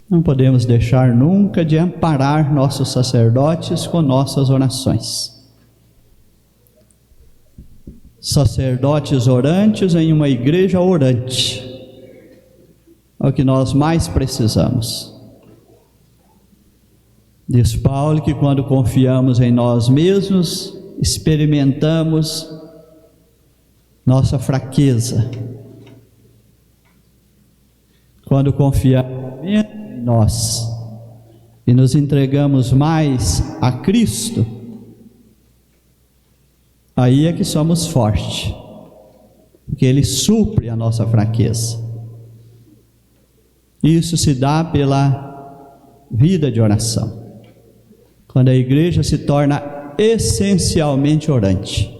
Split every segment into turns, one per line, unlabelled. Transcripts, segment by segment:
Não podemos deixar nunca de amparar nossos sacerdotes com nossas orações. Sacerdotes orantes em uma igreja orante é o que nós mais precisamos. Diz Paulo que quando confiamos em nós mesmos, experimentamos nossa fraqueza. Quando confiamos em nós e nos entregamos mais a Cristo, aí é que somos fortes, porque Ele supre a nossa fraqueza. Isso se dá pela vida de oração. Quando a igreja se torna essencialmente orante,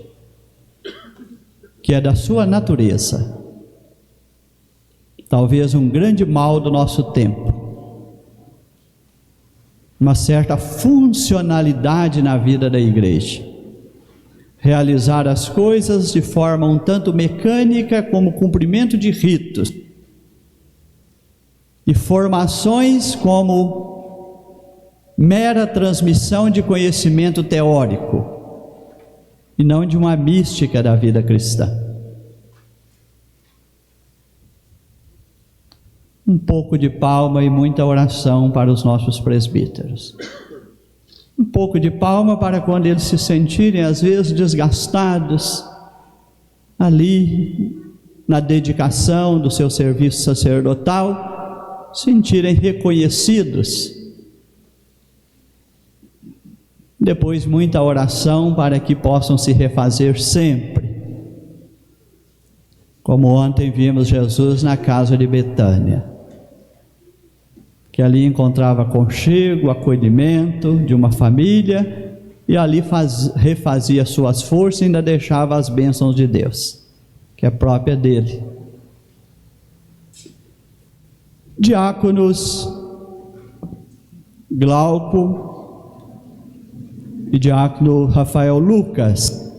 que é da sua natureza, talvez um grande mal do nosso tempo, uma certa funcionalidade na vida da igreja, realizar as coisas de forma um tanto mecânica, como cumprimento de ritos, e formações como mera transmissão de conhecimento teórico, e não de uma mística da vida cristã. Um pouco de palma e muita oração para os nossos presbíteros. Um pouco de palma para quando eles se sentirem às vezes desgastados, ali na dedicação do seu serviço sacerdotal, sentirem reconhecidos. Depois muita oração para que possam se refazer sempre. Como ontem vimos Jesus na casa de Betânia, que ali encontrava aconchego, acolhimento de uma família, e ali refazia suas forças e ainda deixava as bênçãos de Deus, que é própria dele. Diáconos Glauco e diácono Rafael Lucas,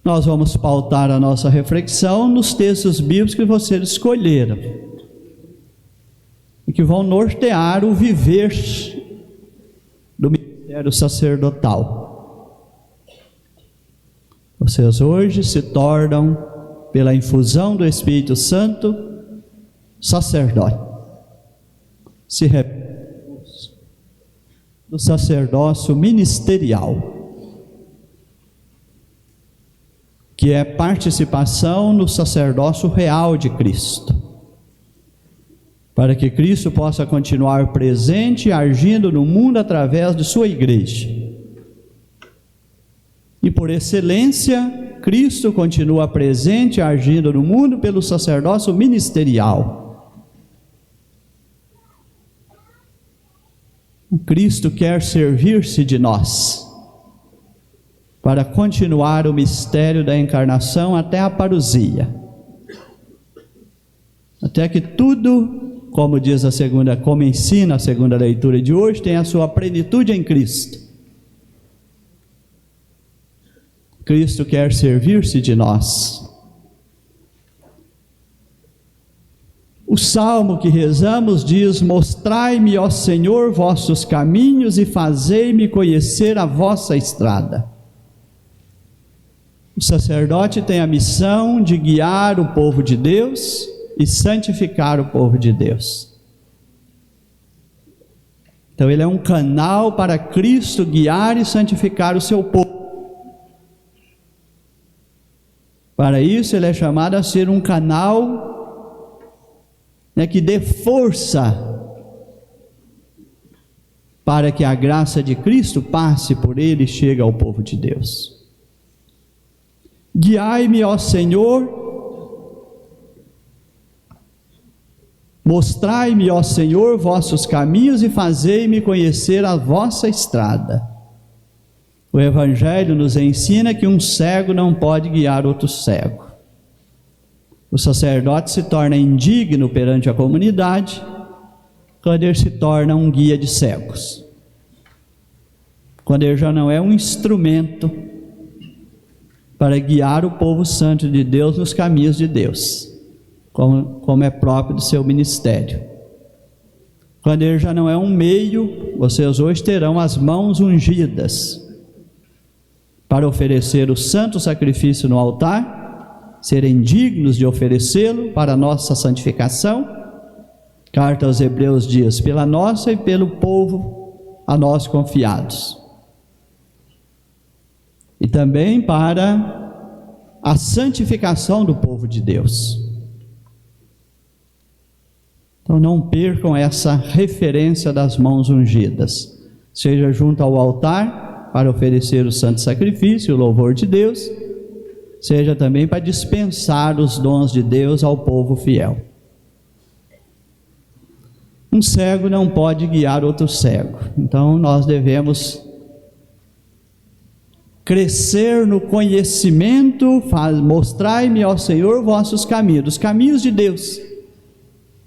nós vamos pautar a nossa reflexão nos textos bíblicos que vocês escolheram e que vão nortear o viver do ministério sacerdotal. Vocês hoje se tornam, pela infusão do Espírito Santo, sacerdote. Se repete do sacerdócio ministerial, que é participação no sacerdócio real de Cristo, para que Cristo possa continuar presente e agindo no mundo através de sua igreja. E por excelência, Cristo continua presente e agindo no mundo pelo sacerdócio ministerial. Cristo quer servir-se de nós para continuar o mistério da encarnação até a parousia, até que tudo, como ensina a segunda leitura de hoje, tenha a sua plenitude em Cristo. Cristo quer servir-se de nós. O salmo que rezamos diz: mostrai-me, ó Senhor, vossos caminhos e fazei-me conhecer a vossa estrada. O sacerdote tem a missão de guiar o povo de Deus e santificar o povo de Deus. Então ele é um canal para Cristo guiar e santificar o seu povo. Para isso ele é chamado a ser um canal que dê força para que a graça de Cristo passe por ele e chegue ao povo de Deus. Guiai-me, ó Senhor, mostrai-me, ó Senhor, vossos caminhos e fazei-me conhecer a vossa estrada. O Evangelho nos ensina que um cego não pode guiar outro cego. O sacerdote se torna indigno perante a comunidade quando ele se torna um guia de cegos, quando ele já não é um instrumento para guiar o povo santo de Deus nos caminhos de Deus. como é próprio do seu ministério. Quando ele já não é um meio, vocês hoje terão as mãos ungidas para oferecer o santo sacrifício no altar, serem dignos de oferecê-lo para a nossa santificação. Carta aos Hebreus diz: pela nossa e pelo povo a nós confiados. E também para a santificação do povo de Deus. Então não percam essa referência das mãos ungidas, seja junto ao altar para oferecer o santo sacrifício, o louvor de Deus, seja também para dispensar os dons de Deus ao povo fiel. Um cego não pode guiar outro cego, então nós devemos crescer no conhecimento. Mostrai-me, ó Senhor, vossos caminhos, os caminhos de Deus,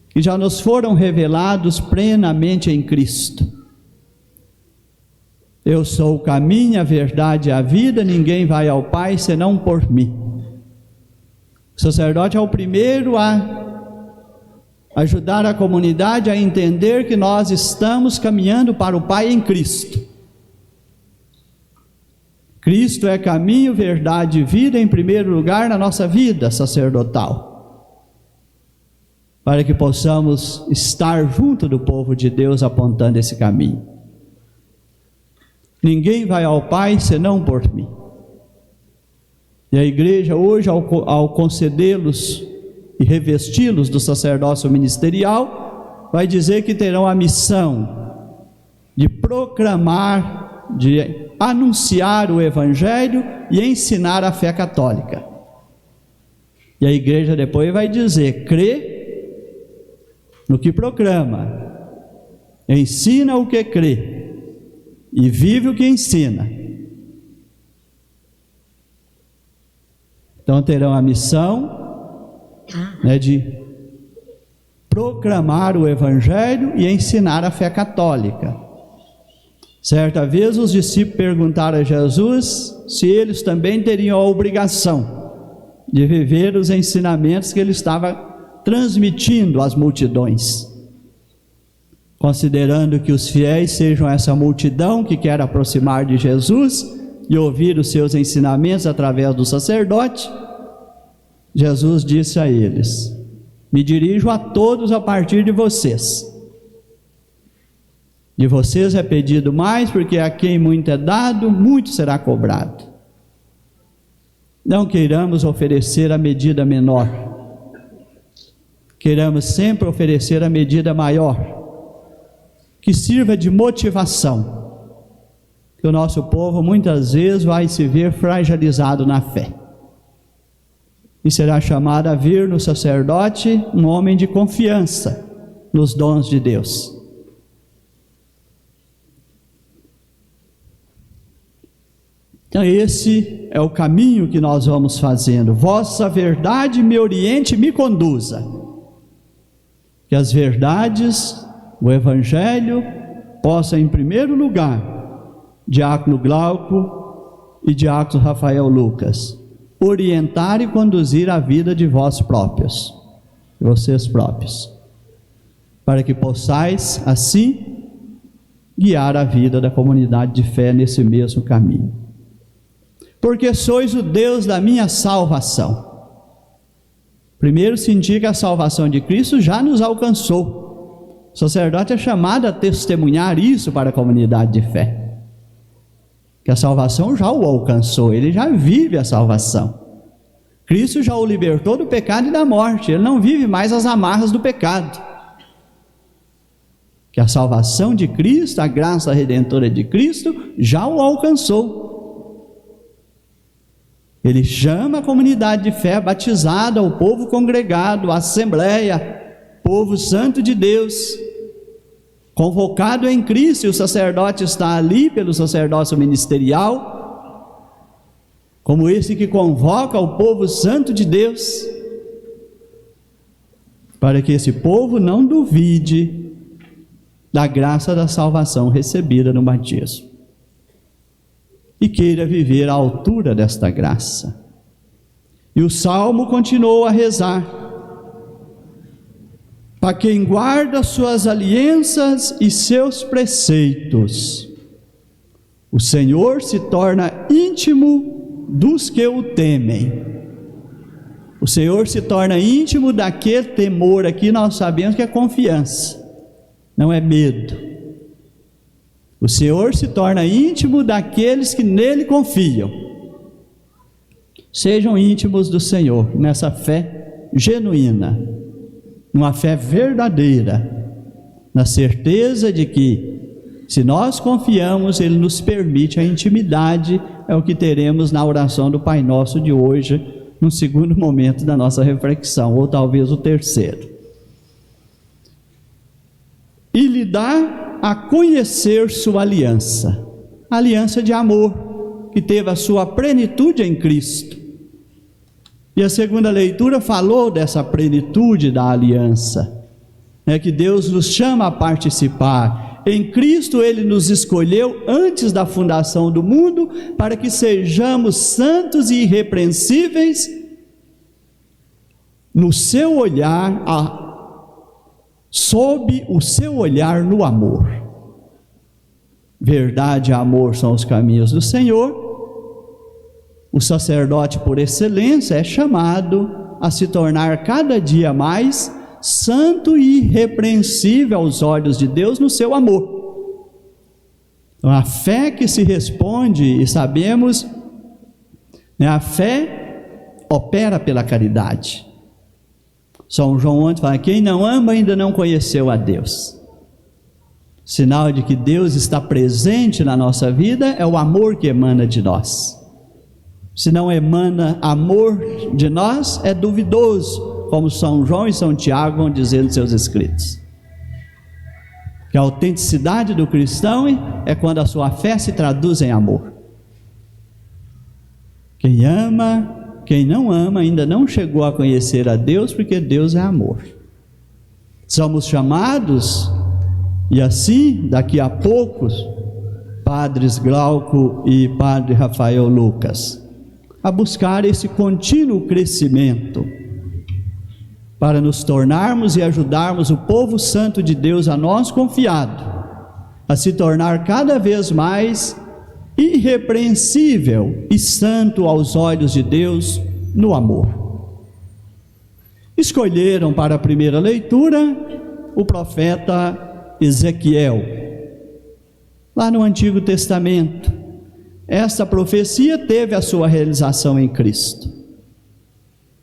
que já nos foram revelados plenamente em Cristo. Eu sou o caminho, a verdade e a vida, ninguém vai ao Pai senão por mim. O sacerdote é o primeiro a ajudar a comunidade a entender que nós estamos caminhando para o Pai em Cristo. Cristo é caminho, verdade e vida em primeiro lugar na nossa vida sacerdotal, para que possamos estar junto do povo de Deus apontando esse caminho. Ninguém vai ao Pai senão por mim. E a igreja hoje, ao concedê-los e revesti-los do sacerdócio ministerial, vai dizer que terão a missão de proclamar, de anunciar o Evangelho e ensinar a fé católica. E a igreja depois vai dizer: crê no que proclama, ensina o que crê e vive o que ensina. Então terão a missão, de proclamar o Evangelho e ensinar a fé católica. Certa vez os discípulos perguntaram a Jesus se eles também teriam a obrigação de viver os ensinamentos que ele estava transmitindo às multidões, considerando que os fiéis sejam essa multidão que quer aproximar de Jesus e ouvir os seus ensinamentos através do sacerdote. Jesus disse a eles: me dirijo a todos a partir de vocês. De vocês é pedido mais, porque a quem muito é dado, muito será cobrado. Não queiramos oferecer a medida menor, queiramos sempre oferecer a medida maior, que sirva de motivação, que o nosso povo muitas vezes vai se ver fragilizado na fé, e será chamado a vir no sacerdote um homem de confiança nos dons de Deus. Então esse é o caminho que nós vamos fazendo. Vossa verdade me oriente e me conduza. Que as verdades, o Evangelho, possa em primeiro lugar, diácono Glauco e diácono Rafael Lucas, orientar e conduzir a vida de vós próprios, de vocês próprios, para que possais assim guiar a vida da comunidade de fé nesse mesmo caminho. Porque sois o Deus da minha salvação. Primeiro, sentir que a salvação de Cristo já nos alcançou. O sacerdote é chamado a testemunhar isso para a comunidade de fé, que a salvação já o alcançou, ele já vive a salvação. Cristo já o libertou do pecado e da morte, ele não vive mais as amarras do pecado. Que a salvação de Cristo, a graça redentora de Cristo, já o alcançou. Ele chama a comunidade de fé batizada, o povo congregado, a assembleia, povo santo de Deus, convocado em Cristo, e o sacerdote está ali pelo sacerdócio ministerial, como esse que convoca o povo santo de Deus, para que esse povo não duvide da graça da salvação recebida no batismo, e queira viver à altura desta graça. E o Salmo continuou a rezar: para quem guarda suas alianças e seus preceitos. O Senhor se torna íntimo dos que o temem. O Senhor se torna íntimo daquele temor. Aqui nós sabemos que é confiança, não é medo. O Senhor se torna íntimo daqueles que nele confiam. Sejam íntimos do Senhor nessa fé genuína, uma fé verdadeira, na certeza de que, se nós confiamos, Ele nos permite a intimidade. É o que teremos na oração do Pai Nosso de hoje, no segundo momento da nossa reflexão, ou talvez o terceiro. E lhe dá a conhecer sua aliança, a aliança de amor, que teve a sua plenitude em Cristo. E a segunda leitura falou dessa plenitude da aliança, que Deus nos chama a participar. Em Cristo Ele nos escolheu antes da fundação do mundo, para que sejamos santos e irrepreensíveis no seu olhar, sob o seu olhar no amor. Verdade e amor são os caminhos do Senhor. O sacerdote por excelência é chamado a se tornar cada dia mais santo e irrepreensível aos olhos de Deus no seu amor. Então, a fé que se responde, e sabemos, a fé opera pela caridade. São João ontem fala: quem não ama ainda não conheceu a Deus. Sinal de que Deus está presente na nossa vida é o amor que emana de nós. Se não emana amor de nós, é duvidoso, como São João e São Tiago vão dizer nos seus escritos. Que a autenticidade do cristão é quando a sua fé se traduz em amor. Quem ama, quem não ama, ainda não chegou a conhecer a Deus, porque Deus é amor. Somos chamados, e assim, daqui a poucos, Padres Glauco e Padre Rafael Lucas, a buscar esse contínuo crescimento, para nos tornarmos e ajudarmos o povo santo de Deus a nós confiado, a se tornar cada vez mais irrepreensível e santo aos olhos de Deus no amor. Escolheram para a primeira leitura o profeta Ezequiel, lá no Antigo Testamento. Esta profecia teve a sua realização em Cristo,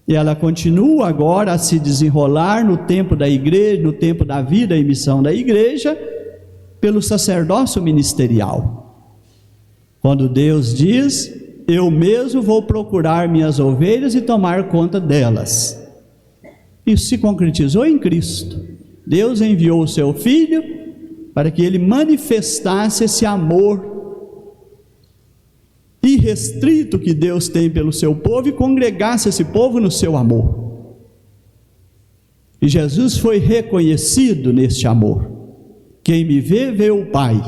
e ela continua agora a se desenrolar no tempo da igreja, no tempo da vida e missão da igreja, pelo sacerdócio ministerial, quando Deus diz: eu mesmo vou procurar minhas ovelhas e tomar conta delas. Isso se concretizou em Cristo. Deus enviou o seu Filho para que ele manifestasse esse amor irrestrito que Deus tem pelo seu povo e congregasse esse povo no seu amor. E Jesus foi reconhecido neste amor. Quem me vê, vê o Pai.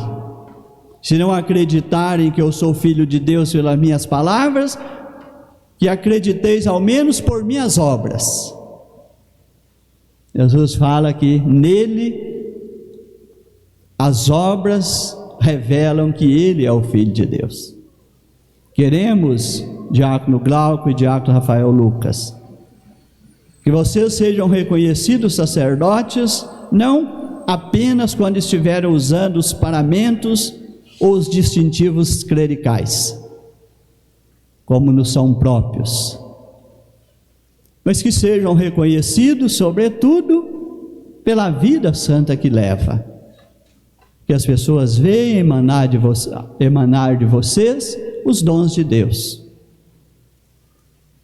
Se não acreditarem que eu sou filho de Deus pelas minhas palavras, que acrediteis ao menos por minhas obras. Jesus fala que nele as obras revelam que ele é o Filho de Deus. Queremos, diácono Glauco e diácono Rafael Lucas, que vocês sejam reconhecidos sacerdotes, não apenas quando estiverem usando os paramentos ou os distintivos clericais, como nos são próprios, mas que sejam reconhecidos, sobretudo, pela vida santa que leva, que as pessoas veem emanar de vocês os dons de Deus,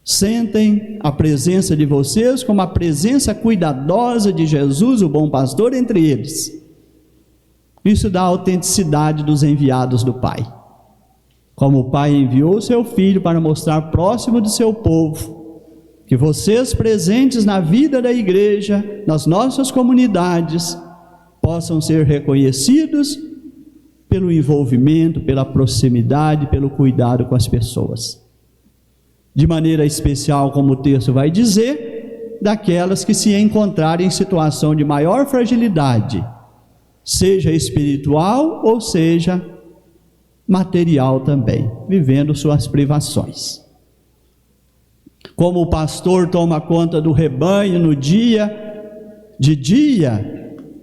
sentem a presença de vocês como a presença cuidadosa de Jesus, o bom pastor, entre eles. Isso dá a autenticidade dos enviados do Pai, como o Pai enviou o seu Filho para mostrar próximo do seu povo, que vocês presentes na vida da igreja, nas nossas comunidades, possam ser reconhecidos pelo envolvimento, pela proximidade, pelo cuidado com as pessoas. De maneira especial, como o texto vai dizer, daquelas que se encontrarem em situação de maior fragilidade, seja espiritual ou seja material também, vivendo suas privações. Como o pastor toma conta do rebanho no dia,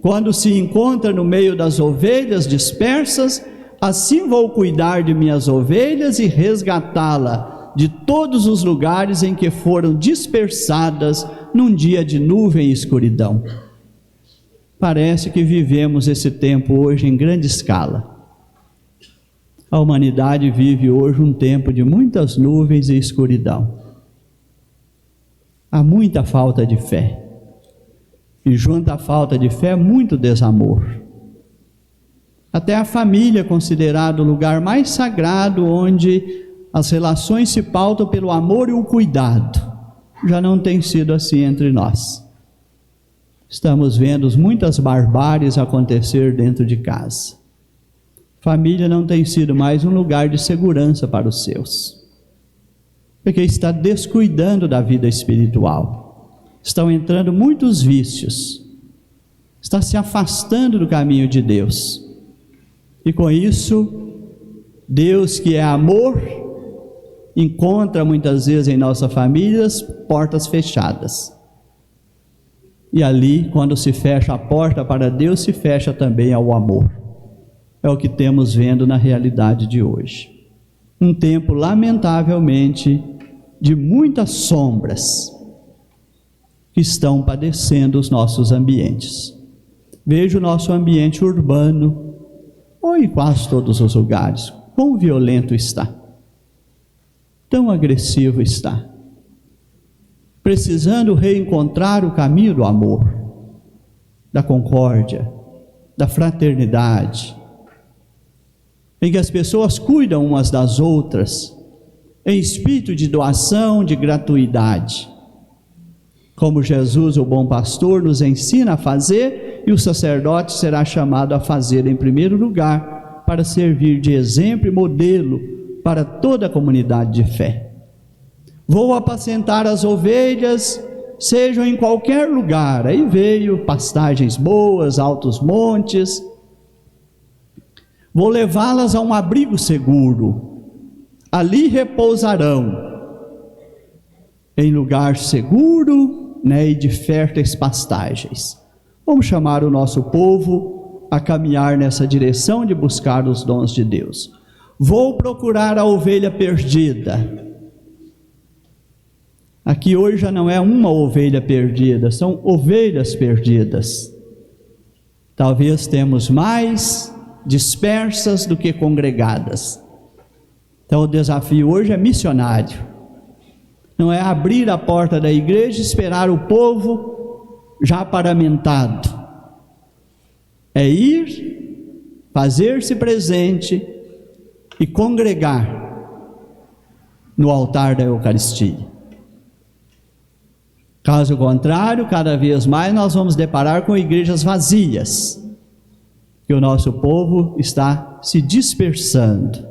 quando se encontra no meio das ovelhas dispersas, assim vou cuidar de minhas ovelhas e resgatá-la de todos os lugares em que foram dispersadas num dia de nuvem e escuridão. Parece que vivemos esse tempo hoje em grande escala. A humanidade vive hoje um tempo de muitas nuvens e escuridão. Há muita falta de fé. E junto à falta de fé, muito desamor. Até a família é considerada o lugar mais sagrado, onde as relações se pautam pelo amor e o cuidado. Já não tem sido assim entre nós. Estamos vendo muitas barbáries acontecer dentro de casa. Família não tem sido mais um lugar de segurança para os seus, porque está descuidando da vida espiritual. Estão entrando muitos vícios, está se afastando do caminho de Deus, e com isso, Deus, que é amor, encontra muitas vezes em nossas famílias portas fechadas, e ali, quando se fecha a porta para Deus, se fecha também ao amor. É o que temos vendo na realidade de hoje. Um tempo, lamentavelmente, de muitas sombras que estão padecendo os nossos ambientes. Veja o nosso ambiente urbano, ou em quase todos os lugares, quão violento está, tão agressivo está, precisando reencontrar o caminho do amor, da concórdia, da fraternidade, em que as pessoas cuidam umas das outras, em espírito de doação, de gratuidade, como Jesus, o bom pastor, nos ensina a fazer, e o sacerdote será chamado a fazer em primeiro lugar, para servir de exemplo e modelo para toda a comunidade de fé. Vou apacentar as ovelhas, sejam em qualquer lugar. Aí veio pastagens boas, altos montes. Vou levá-las a um abrigo seguro, ali repousarão, em lugar seguro, e de férteis pastagens. Vamos chamar o nosso povo a caminhar nessa direção de buscar os dons de Deus. Vou procurar a ovelha perdida. Aqui hoje já não é uma ovelha perdida, são ovelhas perdidas. Talvez temos mais dispersas do que congregadas. Então o desafio hoje é missionário. Não é abrir a porta da igreja e esperar o povo já paramentado. É ir, fazer-se presente e congregar no altar da Eucaristia. Caso contrário, cada vez mais nós vamos deparar com igrejas vazias, que o nosso povo está se dispersando.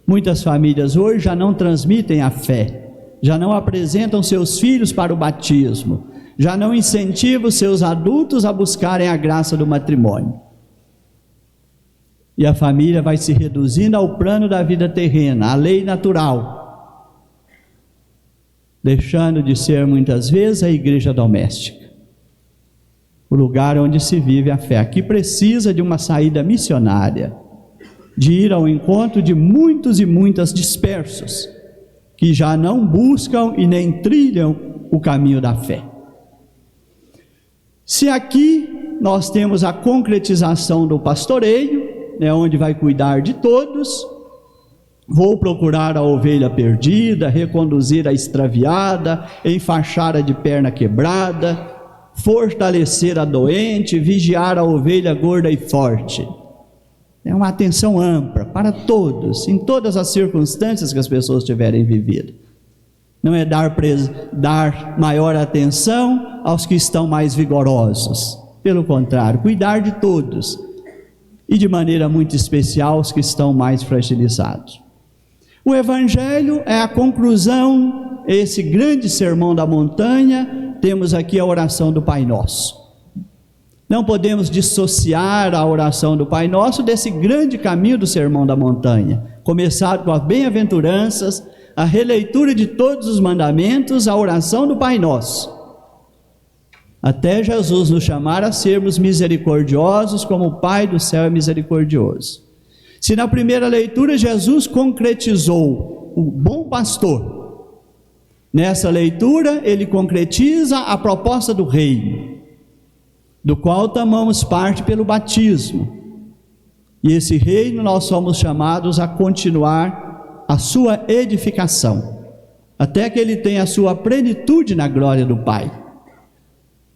Muitas famílias hoje já não transmitem a fé, já não apresentam seus filhos para o batismo, já não incentivam seus adultos a buscarem a graça do matrimônio. E a família vai se reduzindo ao plano da vida terrena, à lei natural, deixando de ser muitas vezes a igreja doméstica, o lugar onde se vive a fé. Aqui precisa de uma saída missionária, de ir ao encontro de muitos e muitas dispersos, que já não buscam e nem trilham o caminho da fé. Se aqui nós temos a concretização do pastoreio, onde vai cuidar de todos, vou procurar a ovelha perdida, reconduzir a extraviada, enfaixar a de perna quebrada, fortalecer a doente, vigiar a ovelha gorda e forte. É uma atenção ampla para todos, em todas as circunstâncias que as pessoas tiverem vivido. Não é dar maior atenção aos que estão mais vigorosos. Pelo contrário, cuidar de todos, e de maneira muito especial aos que estão mais fragilizados. O Evangelho é a conclusão, esse grande sermão da montanha, temos aqui a oração do Pai Nosso. Não podemos dissociar a oração do Pai Nosso desse grande caminho do Sermão da Montanha, começado com as bem-aventuranças, a releitura de todos os mandamentos, a oração do Pai Nosso, até Jesus nos chamar a sermos misericordiosos como o Pai do céu é misericordioso. Se na primeira leitura Jesus concretizou o bom pastor, nessa leitura ele concretiza a proposta do reino, do qual tomamos parte pelo batismo. E esse reino nós somos chamados a continuar a sua edificação, até que ele tenha a sua plenitude na glória do Pai.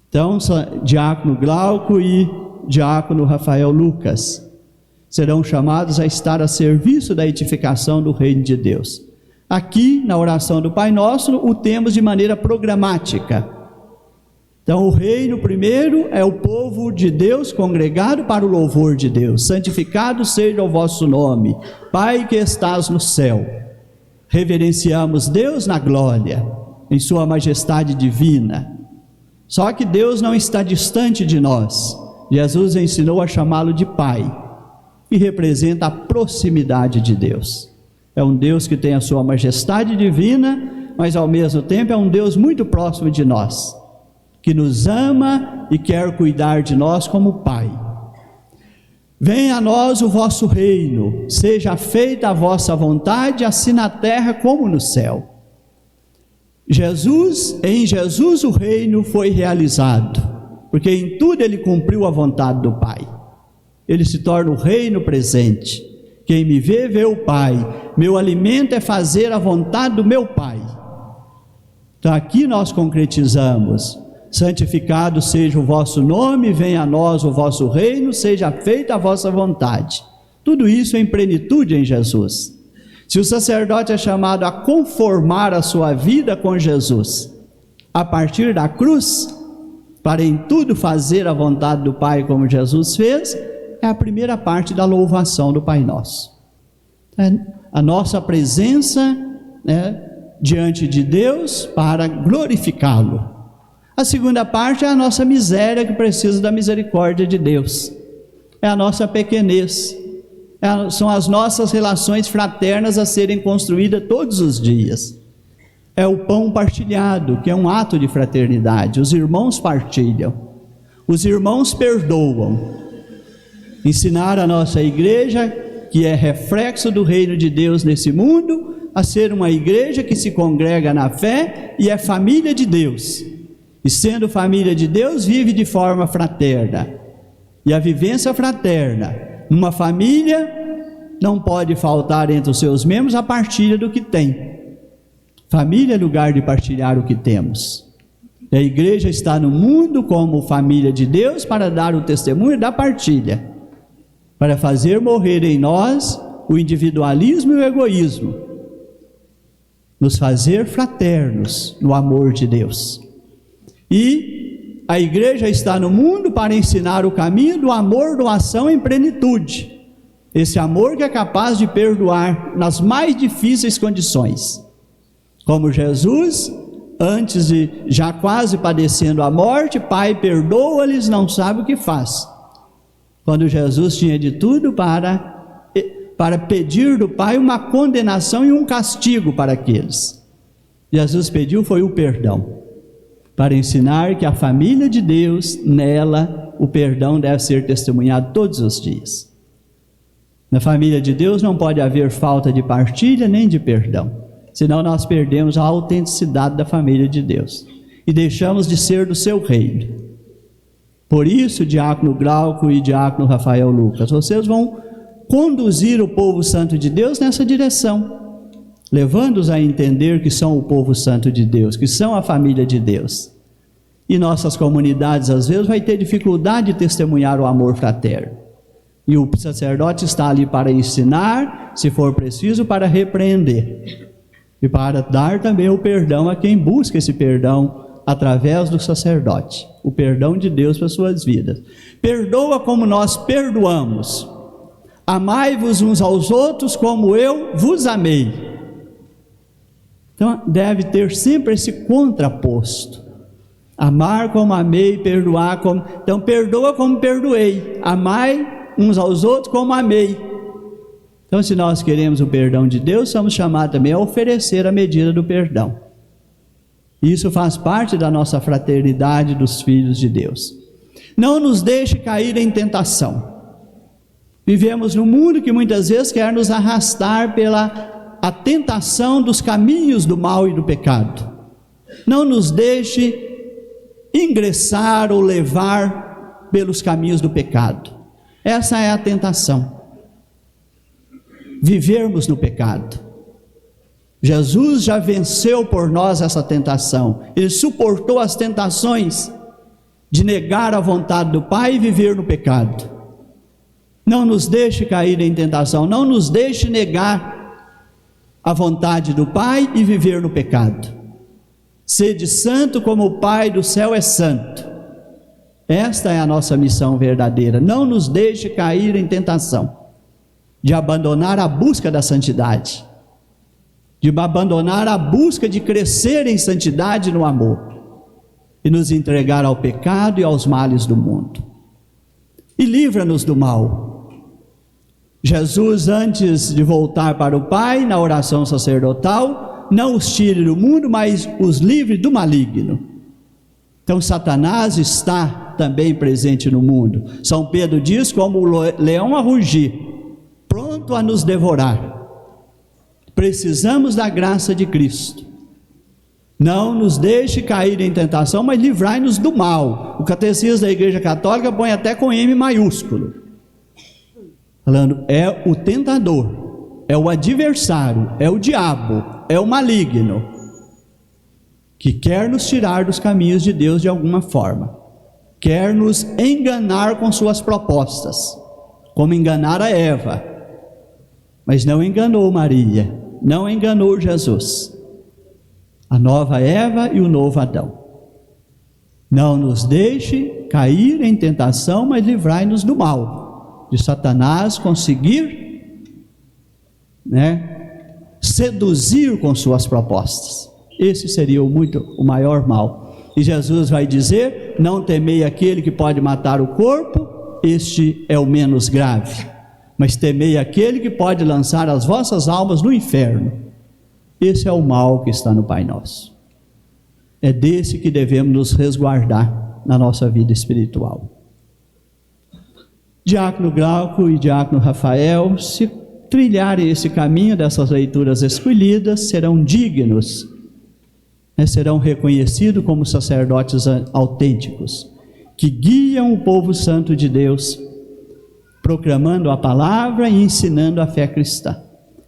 Então, diácono Glauco e diácono Rafael Lucas serão chamados a estar a serviço da edificação do reino de Deus. Aqui, na oração do Pai Nosso, o temos de maneira programática. Então, o reino primeiro é o povo de Deus congregado para o louvor de Deus. Santificado seja o vosso nome, Pai que estás no céu. Reverenciamos Deus na glória, em sua majestade divina. Só que Deus não está distante de nós. Jesus ensinou a chamá-lo de Pai, que representa a proximidade de Deus. É um Deus que tem a sua majestade divina, mas ao mesmo tempo é um Deus muito próximo de nós, que nos ama e quer cuidar de nós como Pai. Venha a nós o vosso reino, seja feita a vossa vontade, assim na terra como no céu. Em Jesus o reino foi realizado, porque em tudo ele cumpriu a vontade do Pai. Ele se torna o reino presente. Quem me vê, vê o Pai. Meu alimento é fazer a vontade do meu Pai. Então aqui nós concretizamos: santificado seja o vosso nome, venha a nós o vosso reino, seja feita a vossa vontade. Tudo isso em plenitude em Jesus. Se o sacerdote é chamado a conformar a sua vida com Jesus, a partir da cruz, para em tudo fazer a vontade do Pai como Jesus fez, é a primeira parte da louvação do Pai Nosso. É a nossa presença, diante de Deus para glorificá-lo. A segunda parte é a nossa miséria que precisa da misericórdia de Deus. É a nossa pequenez. São as nossas relações fraternas a serem construídas todos os dias. É o pão partilhado, que é um ato de fraternidade. Os irmãos partilham. Os irmãos perdoam. Ensinar a nossa igreja, que é reflexo do reino de Deus nesse mundo, a ser uma igreja que se congrega na fé e é família de Deus. E sendo família de Deus, vive de forma fraterna. E a vivência fraterna, numa família, não pode faltar entre os seus membros a partilha do que tem. Família é lugar de partilhar o que temos. E a igreja está no mundo como família de Deus para dar o testemunho da partilha, para fazer morrer em nós o individualismo e o egoísmo, nos fazer fraternos no amor de Deus. E a igreja está no mundo para ensinar o caminho do amor, doação em plenitude. Esse amor que é capaz de perdoar nas mais difíceis condições. Como Jesus, antes de já quase padecendo a morte, Pai, perdoa-lhes, não sabe o que faz. Quando Jesus tinha de tudo para pedir do Pai uma condenação e um castigo para aqueles. Jesus pediu foi o perdão, para ensinar que a família de Deus, nela, o perdão deve ser testemunhado todos os dias. Na família de Deus não pode haver falta de partilha nem de perdão, senão nós perdemos a autenticidade da família de Deus e deixamos de ser do seu reino. Por isso, diácono Glauco e diácono Rafael Lucas, vocês vão conduzir o povo santo de Deus nessa direção, levando-os a entender que são o povo santo de Deus, que são a família de Deus. E nossas comunidades às vezes vai ter dificuldade de testemunhar o amor fraterno. E o sacerdote está ali para ensinar, se for preciso, para repreender. E para dar também o perdão a quem busca esse perdão através do sacerdote. O perdão de Deus para suas vidas. Perdoa como nós perdoamos. Amai-vos uns aos outros como eu vos amei. Então deve ter sempre esse contraposto. Amar como amei, perdoar como... Então, perdoa como perdoei. Amai uns aos outros como amei. Então, se nós queremos o perdão de Deus, somos chamados também a oferecer a medida do perdão. Isso faz parte da nossa fraternidade dos filhos de Deus. Não nos deixe cair em tentação. Vivemos num mundo que muitas vezes quer nos arrastar pela a tentação dos caminhos do mal e do pecado. Não nos deixe ingressar ou levar pelos caminhos do pecado. Essa é a tentação. Vivermos no pecado. Jesus já venceu por nós essa tentação. Ele suportou as tentações de negar a vontade do Pai e viver no pecado. Não nos deixe cair em tentação, não nos deixe negar a vontade do Pai e viver no pecado. Sede santo como o Pai do céu é santo. Esta é a nossa missão verdadeira. Não nos deixe cair em tentação de abandonar a busca da santidade, de abandonar a busca de crescer em santidade no amor e nos entregar ao pecado e aos males do mundo. E livra-nos do mal. Jesus, antes de voltar para o Pai, na oração sacerdotal, não os tire do mundo, mas os livre do maligno. Então Satanás está também presente no mundo. São Pedro diz, como o leão a rugir, pronto a nos devorar. Precisamos da graça de Cristo. Não nos deixe cair em tentação, mas livrai-nos do mal. O catecismo da Igreja Católica põe até com M maiúsculo, falando, é o tentador, é o adversário, é o diabo, é o maligno, que quer nos tirar dos caminhos de Deus de alguma forma, quer nos enganar com suas propostas, como enganar a Eva, mas não enganou Maria, não enganou Jesus, a nova Eva e o novo Adão. Não nos deixe cair em tentação, mas livrai-nos do mal, de Satanás conseguir, seduzir com suas propostas. Esse seria o maior mal. E Jesus vai dizer, não temei aquele que pode matar o corpo, este é o menos grave, mas temei aquele que pode lançar as vossas almas no inferno. Esse é o mal que está no Pai Nosso. É desse que devemos nos resguardar na nossa vida espiritual. Diácono Glauco e Diácono Rafael, se trilharem esse caminho dessas leituras escolhidas, serão dignos, serão reconhecidos como sacerdotes autênticos, que guiam o povo santo de Deus, proclamando a palavra e ensinando a fé cristã,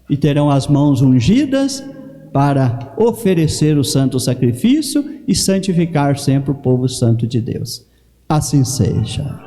e terão as mãos ungidas para oferecer o santo sacrifício e santificar sempre o povo santo de Deus. Assim seja.